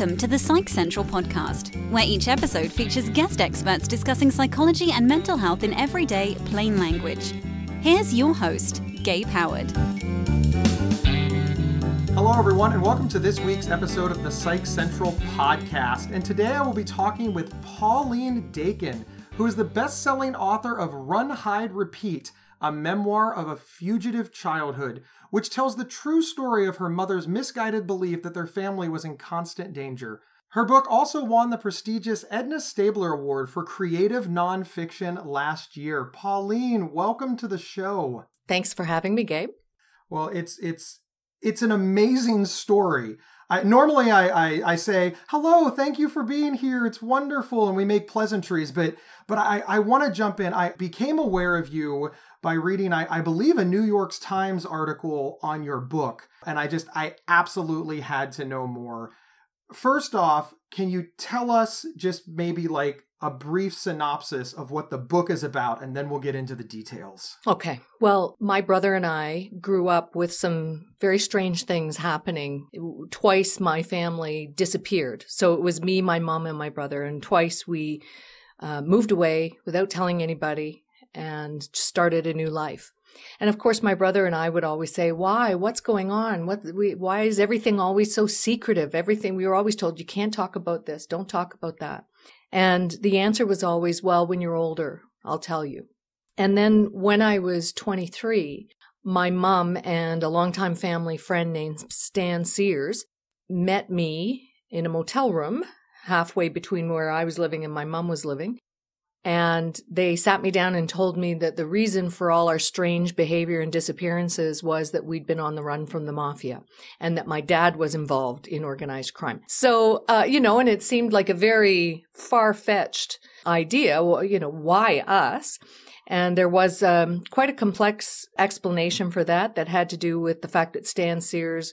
Welcome to the Psych Central podcast, where each episode features guest experts discussing psychology and mental health in everyday, plain language. Here's your host, Gabe Howard. Hello, everyone, and welcome to this week's episode of the Psych Central podcast. And today I will be talking with Pauline Dakin, who is the best-selling author of Run, Hide, Repeat, a memoir of a fugitive childhood, which tells the true story of her mother's misguided belief that their family was in constant danger. Her book also won the prestigious Edna Stabler Award for Creative Nonfiction last year. Pauline, welcome to the show. Thanks for having me, Gabe. Well, it's an amazing story. Normally I say, hello, thank you for being here. It's wonderful. And we make pleasantries, but I want to jump in. I became aware of you by reading, I believe, a New York Times article on your book. And I absolutely had to know more. First off, can you tell us just maybe like a brief synopsis of what the book is about, and then we'll get into the details. Okay. Well, my brother and I grew up with some very strange things happening. Twice my family disappeared. So it was me, my mom, and my brother. And twice we moved away without telling anybody and started a new life. And of course, my brother and I would always say, why? What's going on? Why is everything always so secretive? We were always told, you can't talk about this. Don't talk about that. And the answer was always, well, when you're older, I'll tell you. And then when I was 23, my mom and a longtime family friend named Stan Sears met me in a motel room halfway between where I was living and my mom was living. And they sat me down and told me that the reason for all our strange behavior and disappearances was that we'd been on the run from the mafia and that my dad was involved in organized crime. So, and it seemed like a very far-fetched idea, why us? And there was quite a complex explanation for that had to do with the fact that Stan Sears,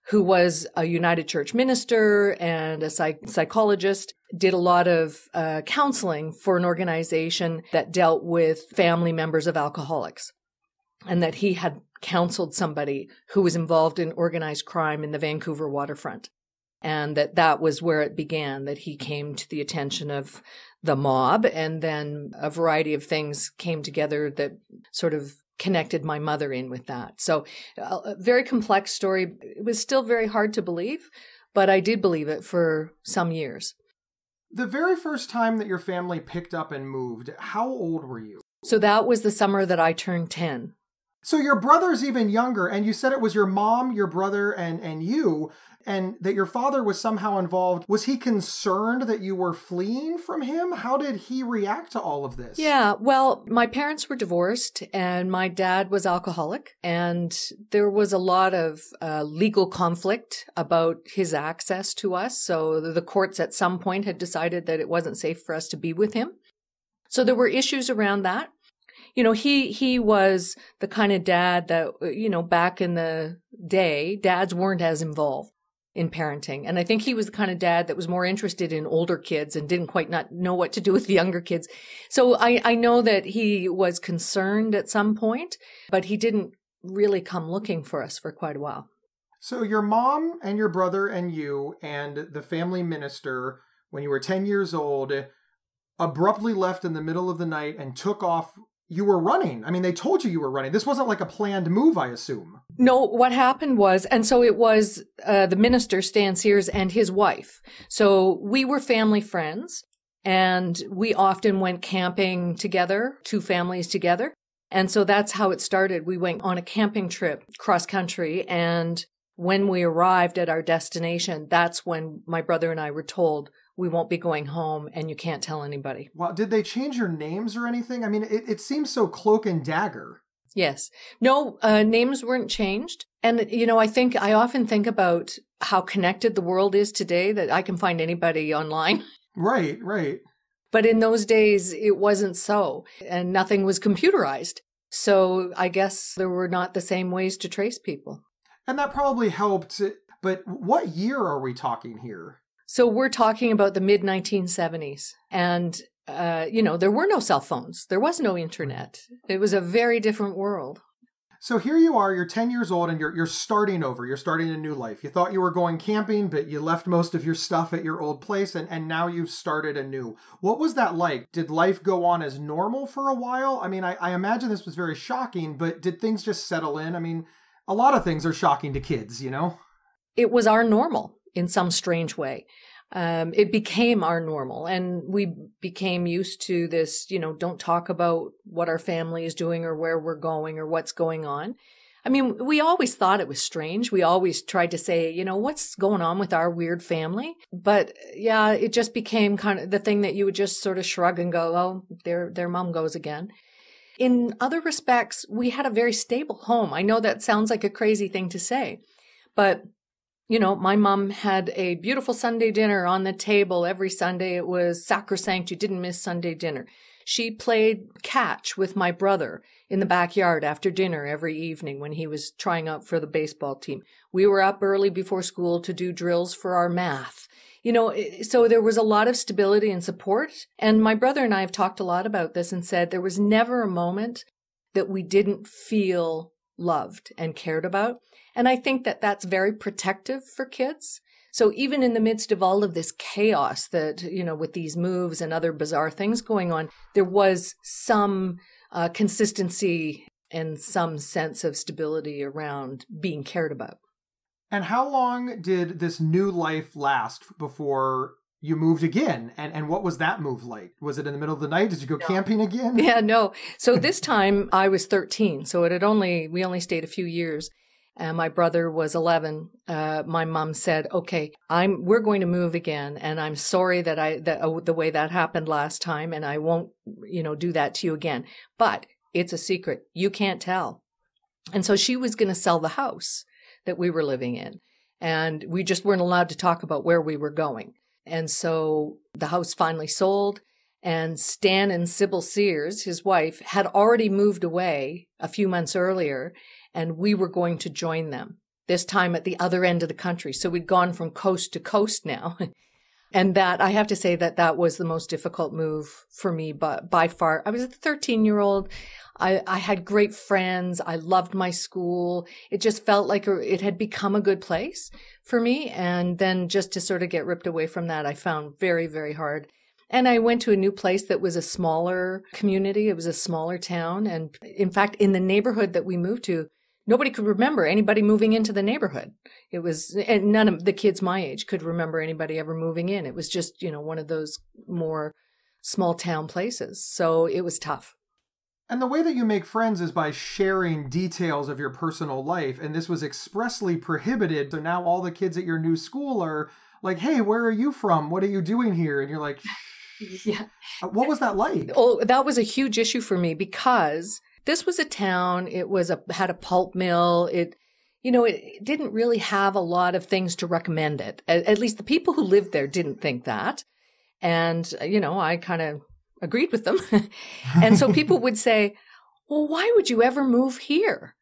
who was a United Church minister and a psychologist, did a lot of counseling for an organization that dealt with family members of alcoholics, and that he had counseled somebody who was involved in organized crime in the Vancouver waterfront. And that was where it began, that he came to the attention of the mob, and then a variety of things came together that sort of connected my mother in with that. So a very complex story. It was still very hard to believe, but I did believe it for some years. The very first time that your family picked up and moved, how old were you? So that was the summer that I turned 10. So your brother's even younger, and you said it was your mom, your brother, and you, and that your father was somehow involved. Was he concerned that you were fleeing from him? How did he react to all of this? Yeah, well, my parents were divorced, and my dad was alcoholic, and there was a lot of legal conflict about his access to us. So the courts at some point had decided that it wasn't safe for us to be with him. So there were issues around that. He was the kind of dad that, back in the day, dads weren't as involved in parenting. And I think he was the kind of dad that was more interested in older kids and didn't quite not know what to do with the younger kids. So I know that he was concerned at some point, but he didn't really come looking for us for quite a while. So your mom and your brother and you and the family minister, when you were 10 years old, abruptly left in the middle of the night and took off. You were running. I mean, they told you were running. This wasn't like a planned move, I assume. No, what happened was, and so it was the minister, Stan Sears, and his wife. So we were family friends, and we often went camping together, two families together. And so that's how it started. We went on a camping trip cross country, and when we arrived at our destination, that's when my brother and I were told, we won't be going home and you can't tell anybody. Well, did they change your names or anything? I mean, it seems so cloak and dagger. Yes. No, names weren't changed. And, I often think about how connected the world is today, that I can find anybody online. Right. But in those days, it wasn't so. And nothing was computerized. So I guess there were not the same ways to trace people. And that probably helped. But what year are we talking here? So we're talking about the mid-1970s. And, there were no cell phones. There was no internet. It was a very different world. So here you are, you're 10 years old and you're starting over. You're starting a new life. You thought you were going camping, but you left most of your stuff at your old place and now you've started anew. What was that like? Did life go on as normal for a while? I mean, I imagine this was very shocking, but did things just settle in? I mean, a lot of things are shocking to kids, you know? It was our normal in some strange way. It became our normal, and we became used to this, don't talk about what our family is doing or where we're going or what's going on. I mean, we always thought it was strange. We always tried to say, what's going on with our weird family? But yeah, it just became kind of the thing that you would just sort of shrug and go, oh, their mom goes again. In other respects, we had a very stable home. I know that sounds like a crazy thing to say, but my mom had a beautiful Sunday dinner on the table every Sunday. It was sacrosanct. You didn't miss Sunday dinner. She played catch with my brother in the backyard after dinner every evening when he was trying out for the baseball team. We were up early before school to do drills for our math. So there was a lot of stability and support. And my brother and I have talked a lot about this and said there was never a moment that we didn't feel loved and cared about. And I think that that's very protective for kids. So even in the midst of all of this chaos that, with these moves and other bizarre things going on, there was some consistency and some sense of stability around being cared about. And how long did this new life last before you moved again? And what was that move like? Was it in the middle of the night? Did you go camping again? Yeah, no. So this time I was 13. So we only stayed a few years. And my brother was 11. My mom said, okay, we're going to move again. And I'm sorry that the way that happened last time. And I won't, do that to you again. But it's a secret. You can't tell. And so she was going to sell the house that we were living in. And we just weren't allowed to talk about where we were going. And so the house finally sold. And Stan and Sybil Sears, his wife, had already moved away a few months earlier. And we were going to join them, this time at the other end of the country. So we'd gone from coast to coast now. And that, I have to say that was the most difficult move for me, but by far. I was a 13-year-old. I had great friends. I loved my school. It just felt like it had become a good place for me. And then just to sort of get ripped away from that, I found very, very hard. And I went to a new place that was a smaller community. It was a smaller town. And in fact, in the neighborhood that we moved to, nobody could remember anybody moving into the neighborhood. And none of the kids my age could remember anybody ever moving in. It was just, one of those more small town places. So it was tough. And the way that you make friends is by sharing details of your personal life. And this was expressly prohibited. So now all the kids at your new school are like, hey, where are you from? What are you doing here? And you're like, shh. Yeah. What was that like? Oh, that was a huge issue for me because this was a town. It had a pulp mill. It didn't really have a lot of things to recommend it. At least the people who lived there didn't think that. And, I kind of agreed with them. And so people would say, well, why would you ever move here?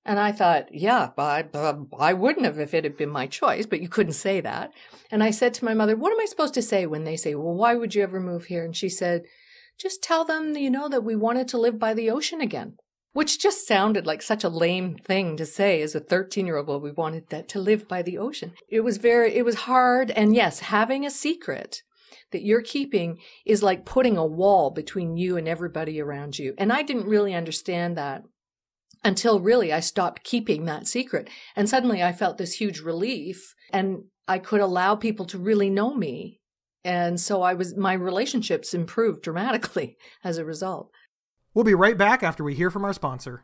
And I thought, yeah, I wouldn't have if it had been my choice, but you couldn't say that. And I said to my mother, what am I supposed to say when they say, well, why would you ever move here? And she said, just tell them, that we wanted to live by the ocean again, which just sounded like such a lame thing to say as a 13-year-old. Well, we wanted that to live by the ocean. It was hard. And yes, having a secret that you're keeping is like putting a wall between you and everybody around you. And I didn't really understand that until really I stopped keeping that secret. And suddenly I felt this huge relief and I could allow people to really know me. And so my relationships improved dramatically as a result. We'll be right back after we hear from our sponsor.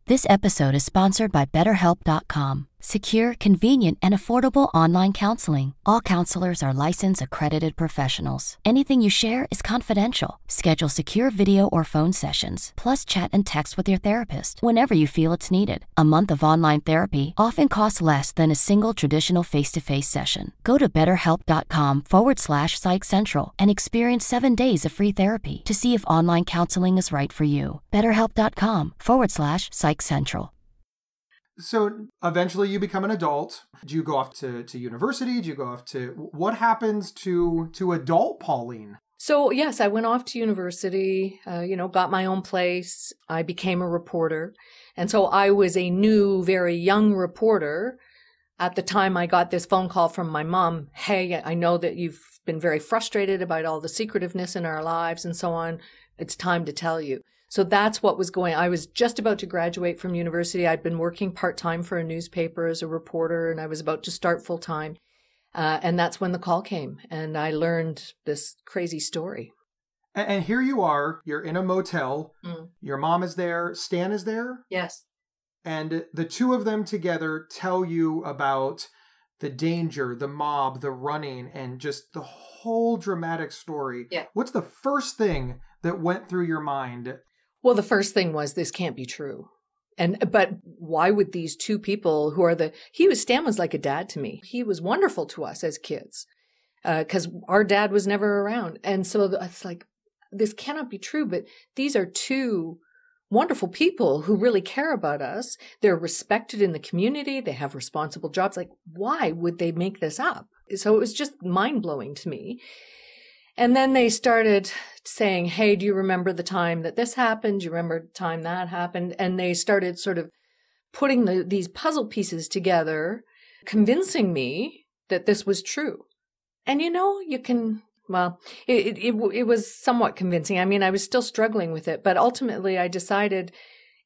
This episode is sponsored by BetterHelp.com. Secure, convenient, and affordable online counseling. All counselors are licensed, accredited professionals. Anything you share is confidential. Schedule secure video or phone sessions, plus chat and text with your therapist whenever you feel it's needed. A month of online therapy often costs less than a single traditional face-to-face session. Go to BetterHelp.com/Psych Central and experience 7 days of free therapy to see if online counseling is right for you. BetterHelp.com/Psych Central. So eventually you become an adult. Do you go off to university? Do you go off to... What happens to adult Pauline? So yes, I went off to university, got my own place. I became a reporter. And so I was a new, very young reporter at the time I got this phone call from my mom. Hey, I know that you've been very frustrated about all the secretiveness in our lives and so on. It's time to tell you. So that's what was going. I was just about to graduate from university. I'd been working part-time for a newspaper as a reporter, and I was about to start full-time. And that's when the call came, and I learned this crazy story. And here you are, you're in a motel, your mom is there, Stan is there? Yes. And the two of them together tell you about the danger, the mob, the running, and just the whole dramatic story. Yeah. What's the first thing that went through your mind? Well, the first thing was, this can't be true. But why would these two people who are Stan was like a dad to me. He was wonderful to us as kids, because our dad was never around. And so it's like, this cannot be true, but these are two wonderful people who really care about us. They're respected in the community. They have responsible jobs. Like, why would they make this up? So it was just mind blowing to me. And then they started saying, hey, do you remember the time that this happened? Do you remember the time that happened? And they started sort of putting these puzzle pieces together, convincing me that this was true. And it was somewhat convincing. I mean, I was still struggling with it, but ultimately I decided,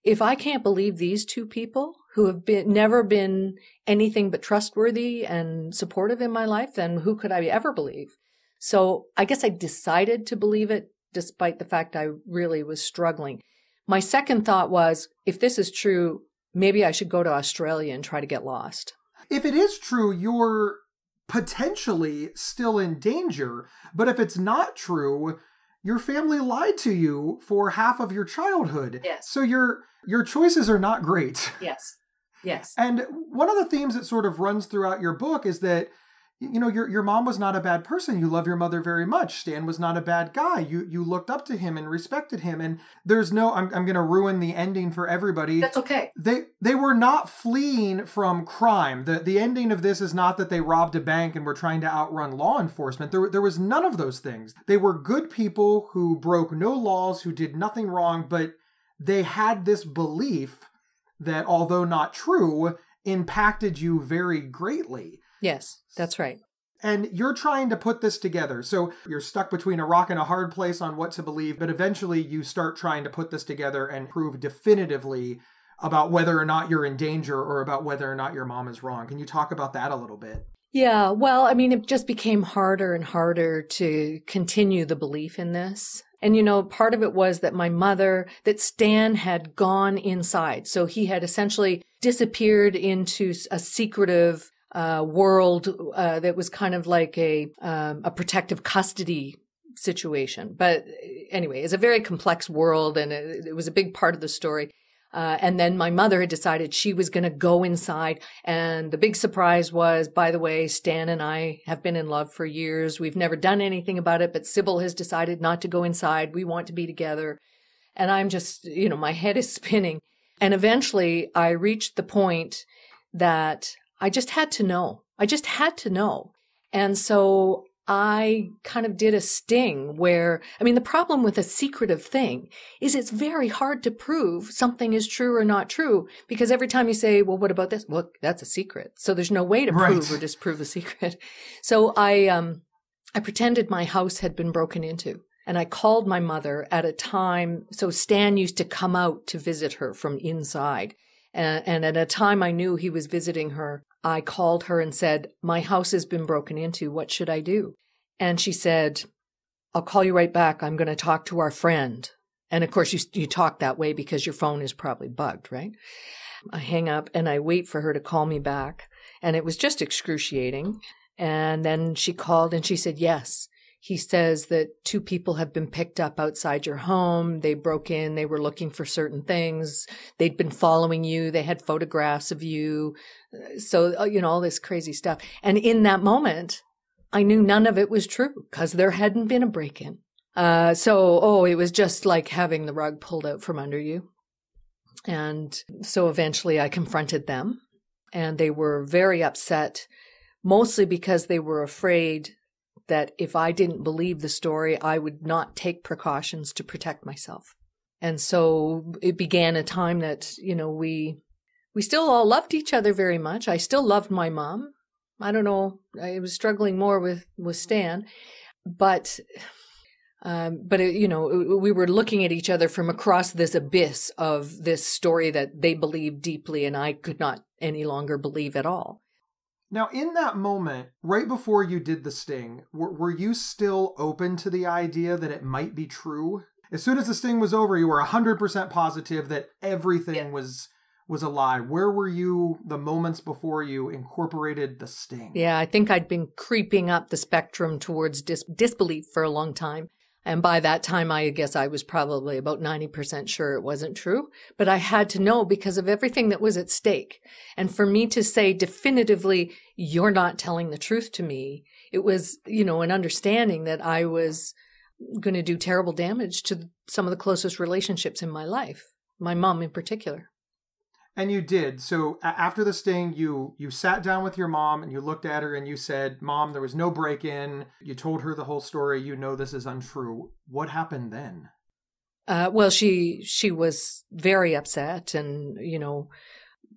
if I can't believe these two people who have never been anything but trustworthy and supportive in my life, then who could I ever believe? So I guess I decided to believe it, despite the fact I really was struggling. My second thought was, if this is true, maybe I should go to Australia and try to get lost. If it is true, you're potentially still in danger. But if it's not true, your family lied to you for half of your childhood. Yes. So your choices are not great. Yes. Yes. And one of the themes that sort of runs throughout your book is that, your mom was not a bad person. You love your mother very much. Stan was not a bad guy. You looked up to him and respected him. And there's no, I'm going to ruin the ending for everybody. That's okay. They were not fleeing from crime. The ending of this is not that they robbed a bank and were trying to outrun law enforcement. There was none of those things. They were good people who broke no laws, who did nothing wrong, but they had this belief that, although not true, impacted you very greatly. Yes, that's right. And you're trying to put this together. So you're stuck between a rock and a hard place on what to believe, but eventually you start trying to put this together and prove definitively about whether or not you're in danger or about whether or not your mom is wrong. Can you talk about that a little bit? Yeah, well, I mean, it just became harder and harder to continue the belief in this. And, part of it was that Stan had gone inside. So he had essentially disappeared into a secretive world that was kind of like a protective custody situation. But anyway, it's a very complex world, and it was a big part of the story. And then my mother had decided she was going to go inside. And the big surprise was, by the way, Stan and I have been in love for years. We've never done anything about it, but Sybil has decided not to go inside. We want to be together. And I'm just, my head is spinning. And eventually I reached the point that I just had to know. And so I kind of did a sting where, the problem with a secretive thing is it's very hard to prove something is true or not true, because every time you say, well, what about this? Well, that's a secret. So there's no way to prove or disprove the secret. So I pretended my house had been broken into, and I called my mother at a time. So Stan used to come out to visit her from inside. And at a time I knew he was visiting her, I called her and said, my house has been broken into. What should I do? And she said, I'll call you right back. I'm going to talk to our friend. And of course, you talk that way because your phone is probably bugged, right? I hang up and I wait for her to call me back. And it was just excruciating. And then she called and she said, yes. He says that 2 people have been picked up outside your home. They broke in. They were looking for certain things. They'd been following you. They had photographs of you. So, all this crazy stuff. And in that moment, I knew none of it was true because there hadn't been a break-in. It was just like having the rug pulled out from under you. And so eventually I confronted them, and they were very upset, mostly because they were afraid that if I didn't believe the story, I would not take precautions to protect myself. And so it began a time that, we still all loved each other very much. I still loved my mom. I don't know. I was struggling more with Stan, but we were looking at each other from across this abyss of this story that they believed deeply and I could not any longer believe at all. Now, in that moment, right before you did the sting, were you still open to the idea that it might be true? As soon as the sting was over, you were 100% positive that everything was a lie. Where were you the moments before you incorporated the sting? Yeah, I think I'd been creeping up the spectrum towards disbelief for a long time. And by that time, I guess I was probably about 90% sure it wasn't true. But I had to know because of everything that was at stake. And for me to say definitively, you're not telling the truth to me, it was, an understanding that I was going to do terrible damage to some of the closest relationships in my life, my mom in particular. And you did. So after the sting, you sat down with your mom and you looked at her and you said, Mom, there was no break-in. You told her the whole story. You know this is untrue. What happened then? Well, she was very upset and,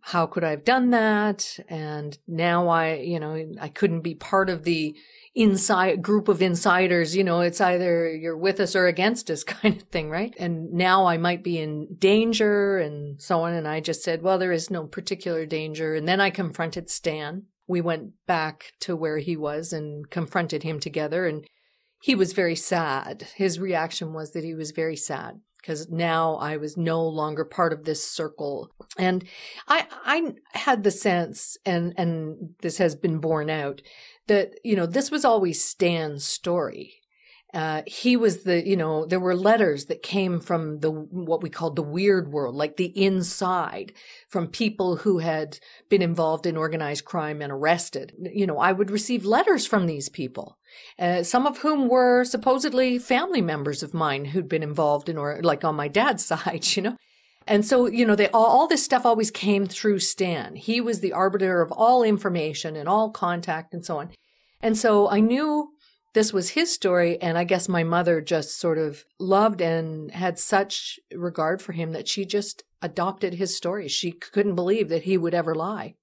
how could I have done that? And now I couldn't be part of the group of insiders, it's either you're with us or against us kind of thing, right? And now I might be in danger and so on. And I just said, well, there is no particular danger. And then I confronted Stan. We went back to where he was and confronted him together. And he was very sad. His reaction was that he was very sad because now I was no longer part of this circle. And I had the sense, and this has been borne out, that, this was always Stan's story. He was there were letters that came from what we called the weird world, like the inside, from people who had been involved in organized crime and arrested. I would receive letters from these people, some of whom were supposedly family members of mine who'd been involved like on my dad's side, And so, all this stuff always came through Stan. He was the arbiter of all information and all contact and so on. And so I knew this was his story. And I guess my mother just sort of loved and had such regard for him that she just adopted his story. She couldn't believe that he would ever lie.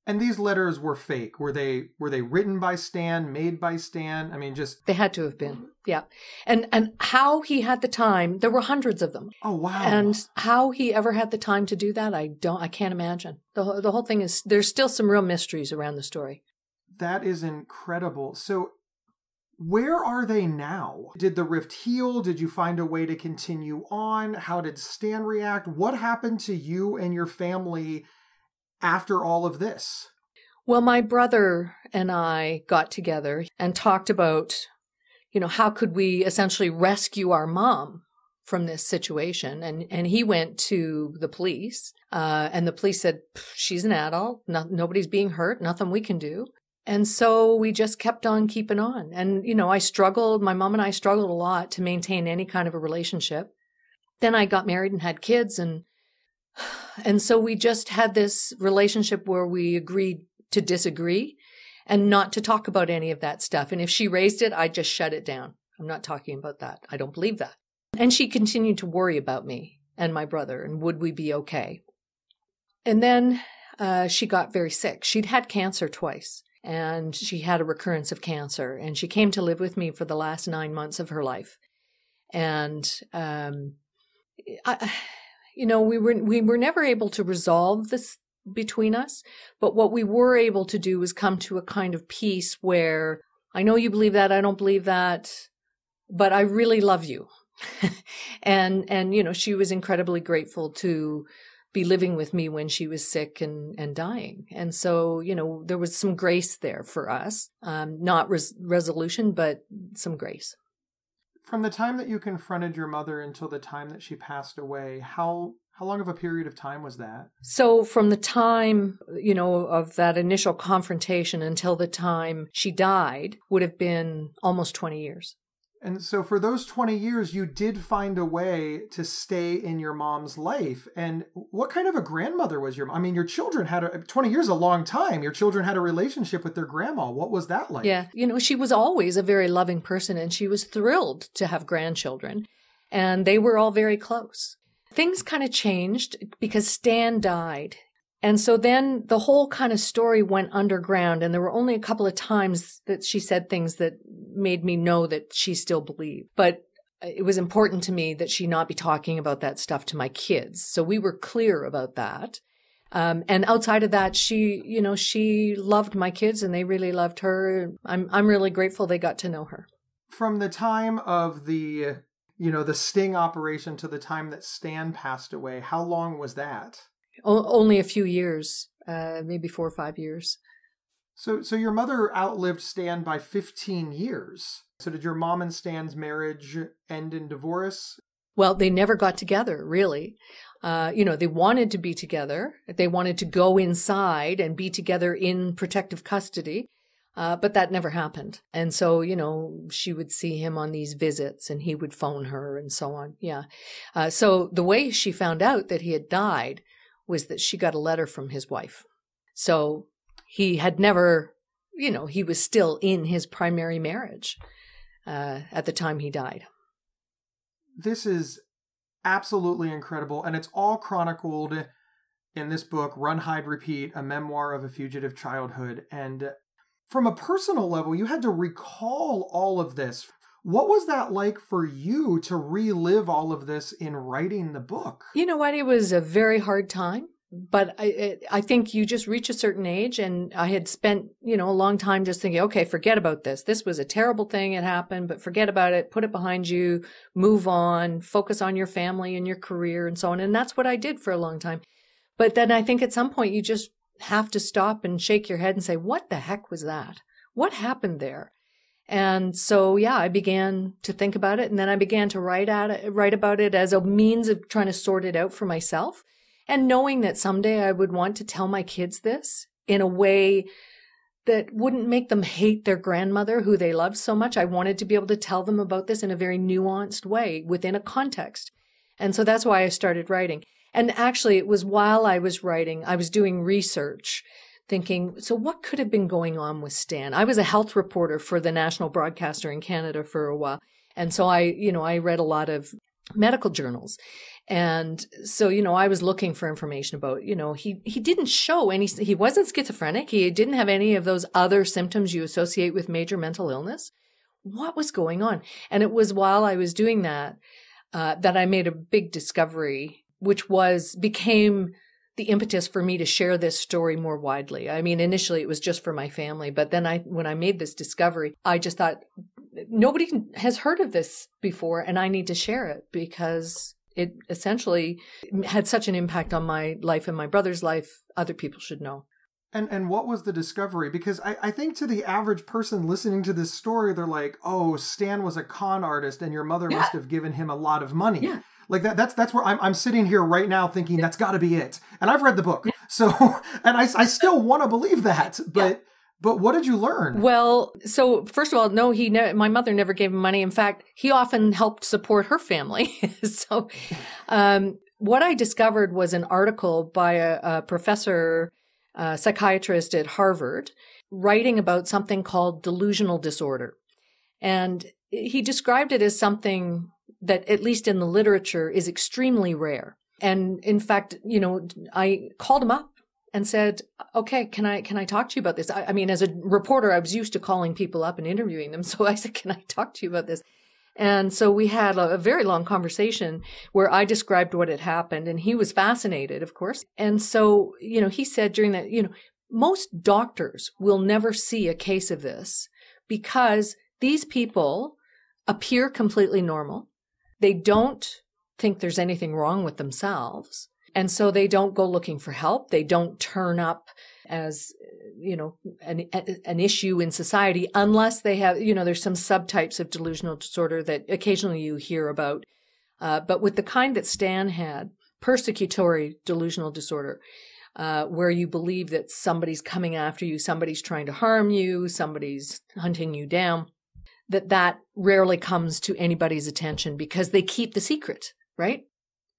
And these letters were fake. Were they written by Stan, made by Stan? I mean, They had to have been, yeah. And how he had the time, there were hundreds of them. Oh, wow. And how he ever had the time to do that, I can't imagine. The whole thing is, there's still some real mysteries around the story. That is incredible. So where are they now? Did the rift heal? Did you find a way to continue on? How did Stan react? What happened to you and your family after all of this? Well, my brother and I got together and talked about, how could we essentially rescue our mom from this situation? And he went to the police, and the police said, she's an adult, nobody's being hurt, nothing we can do. And so we just kept on keeping on. And, my mom and I struggled a lot to maintain any kind of a relationship. Then I got married and had kids, and so we just had this relationship where we agreed to disagree and not to talk about any of that stuff. And if she raised it, I just shut it down. I'm not talking about that. I don't believe that. And she continued to worry about me and my brother and would we be okay. And then she got very sick. She'd had cancer twice and she had a recurrence of cancer. And she came to live with me for the last 9 months of her life. And we were never able to resolve this between us, but what we were able to do was come to a kind of peace where I know you believe that, I don't believe that, but I really love you. and she was incredibly grateful to be living with me when she was sick and dying. And so, there was some grace there for us, not resolution, but some grace. From the time that you confronted your mother until the time that she passed away, how long of a period of time was that? So from the time, of that initial confrontation until the time she died would have been almost 20 years. And so for those 20 years, you did find a way to stay in your mom's life. And what kind of a grandmother was your mom? I mean, your children 20 years is a long time. Your children had a relationship with their grandma. What was that like? Yeah. She was always a very loving person, and she was thrilled to have grandchildren. And they were all very close. Things kind of changed because Stan died. And so then the whole kind of story went underground, and there were only a couple of times that she said things that made me know that she still believed. But it was important to me that she not be talking about that stuff to my kids. So we were clear about that. And outside of that, she loved my kids, and they really loved her. I'm really grateful they got to know her. From the time of the sting operation to the time that Stan passed away, how long was that? Only a few years, maybe 4 or 5 years. So your mother outlived Stan by 15 years. So did your mom and Stan's marriage end in divorce? Well, they never got together, really. They wanted to be together. They wanted to go inside and be together in protective custody. But that never happened. And so, she would see him on these visits, and he would phone her and so on. Yeah. So the way she found out that he had died was that she got a letter from his wife. So he had never, he was still in his primary marriage at the time he died. This is absolutely incredible. And it's all chronicled in this book, Run, Hide, Repeat, A Memoir of a Fugitive Childhood. And from a personal level, you had to recall all of this. What was that like for you to relive all of this in writing the book? You know what? It was a very hard time, but I think you just reach a certain age, and I had spent, a long time just thinking, okay, forget about this. This was a terrible thing. It happened, but forget about it. Put it behind you, move on, focus on your family and your career and so on. And that's what I did for a long time. But then I think at some point you just have to stop and shake your head and say, what the heck was that? What happened there? And so, I began to think about it, and then I began to write about it as a means of trying to sort it out for myself, and knowing that someday I would want to tell my kids this in a way that wouldn't make them hate their grandmother, who they loved so much. I wanted to be able to tell them about this in a very nuanced way within a context. And so that's why I started writing. And actually, it was while I was writing, I was doing research, thinking, so what could have been going on with Stan? I was a health reporter for the national broadcaster in Canada for a while. And so I read a lot of medical journals. And so, I was looking for information about, he didn't show he wasn't schizophrenic. He didn't have any of those other symptoms you associate with major mental illness. What was going on? And it was while I was doing that, that I made a big discovery, which became the impetus for me to share this story more widely. I mean, initially it was just for my family, but then when I made this discovery, I just thought, nobody has heard of this before, and I need to share it because it essentially had such an impact on my life and my brother's life. Other people should know. And what was the discovery? Because I think to the average person listening to this story, they're like, oh, Stan was a con artist and your mother must have given him a lot of money. Yeah. Like that's where I'm sitting here right now thinking that's got to be it. And I've read the book. So, and I still want to believe that. But what did you learn? Well, so first of all, no, my mother never gave him money. In fact, he often helped support her family. So what I discovered was an article by a professor, psychiatrist at Harvard, writing about something called delusional disorder. And he described it as something that, at least in the literature, is extremely rare. And in fact, I called him up and said, okay, can I talk to you about this? I mean, as a reporter, I was used to calling people up and interviewing them. So I said, can I talk to you about this? And so we had a very long conversation where I described what had happened, and he was fascinated, of course. And so, he said during that, most doctors will never see a case of this because these people appear completely normal. They don't think there's anything wrong with themselves. And so they don't go looking for help. They don't turn up as, an issue in society unless they have, there's some subtypes of delusional disorder that occasionally you hear about. But with the kind that Stan had, persecutory delusional disorder, where you believe that somebody's coming after you, somebody's trying to harm you, somebody's hunting you down, that rarely comes to anybody's attention because they keep the secret, right?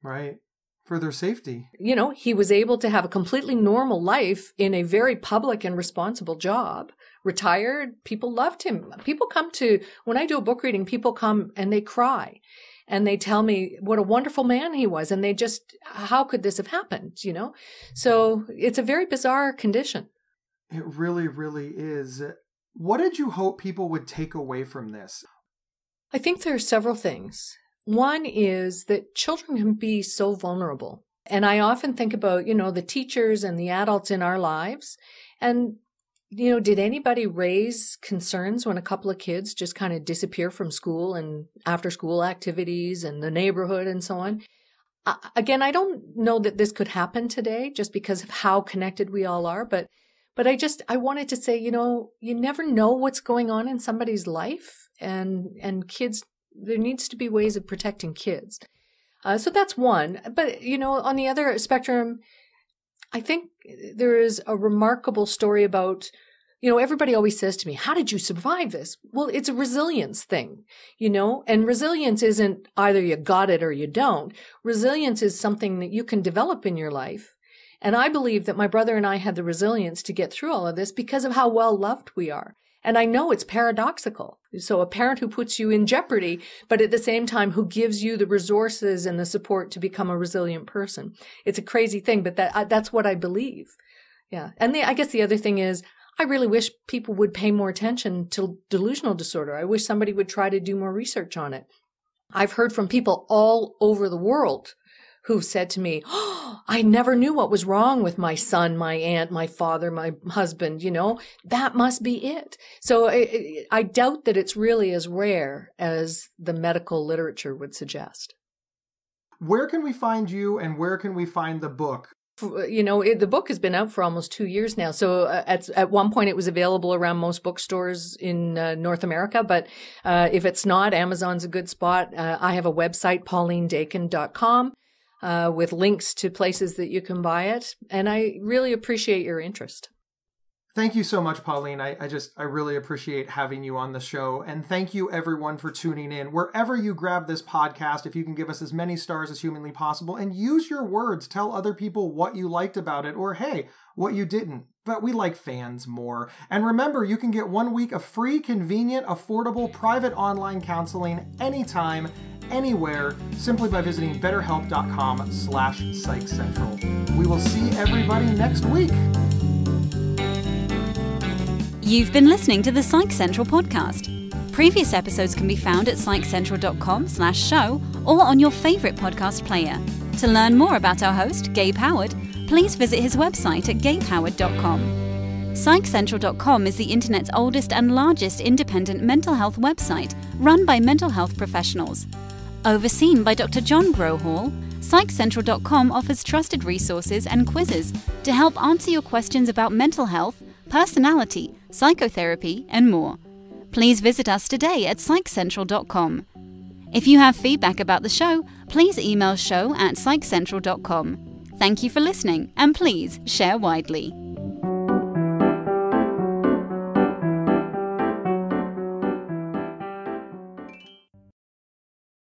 Right. For their safety. You know, he was able to have a completely normal life in a very public and responsible job, retired. People loved him. When I do a book reading, people come and they cry and they tell me what a wonderful man he was. And how could this have happened? You know, so it's a very bizarre condition. It really, really is. What did you hope people would take away from this? I think there are several things. One is that children can be so vulnerable. And I often think about, the teachers and the adults in our lives. And, did anybody raise concerns when a couple of kids just kind of disappear from school and after school activities and the neighborhood and so on? Again, I don't know that this could happen today just because of how connected we all are. But I wanted to say, you never know what's going on in somebody's life, and kids, there needs to be ways of protecting kids. So that's one. But, on the other spectrum, I think there is a remarkable story about, everybody always says to me, how did you survive this? Well, it's a resilience thing, and resilience isn't either you got it or you don't. Resilience is something that you can develop in your life. And I believe that my brother and I had the resilience to get through all of this because of how well loved we are. And I know it's paradoxical. So a parent who puts you in jeopardy, but at the same time who gives you the resources and the support to become a resilient person. It's a crazy thing, but that's what I believe. Yeah. And I guess the other thing is, I really wish people would pay more attention to delusional disorder. I wish somebody would try to do more research on it. I've heard from people all over the world who've said to me, oh, I never knew what was wrong with my son, my aunt, my father, my husband, that must be it. So I doubt that it's really as rare as the medical literature would suggest. Where can we find you and where can we find the book? The book has been out for almost 2 years now. So at one point it was available around most bookstores in North America. But if it's not, Amazon's a good spot. I have a website, paulinedakin.com. With links to places that you can buy it. And I really appreciate your interest. Thank you so much, Pauline. I really appreciate having you on the show. And thank you everyone for tuning in. Wherever you grab this podcast, if you can give us as many stars as humanly possible and use your words, tell other people what you liked about it or, hey, what you didn't. But we like fans more. And remember, you can get 1 week of free, convenient, affordable, private online counseling anytime, anywhere, simply by visiting betterhelp.com/psychcentral. We will see everybody next week. You've been listening to the Psych Central podcast. Previous episodes can be found at psychcentral.com/show or on your favorite podcast player. To learn more about our host, Gabe Howard, please visit his website at gabehoward.com. PsychCentral.com is the internet's oldest and largest independent mental health website run by mental health professionals. Overseen by Dr. John Grohall, PsychCentral.com offers trusted resources and quizzes to help answer your questions about mental health, personality, psychotherapy, and more. Please visit us today at PsychCentral.com. If you have feedback about the show, please email show@psychcentral.com. Thank you for listening, and please share widely.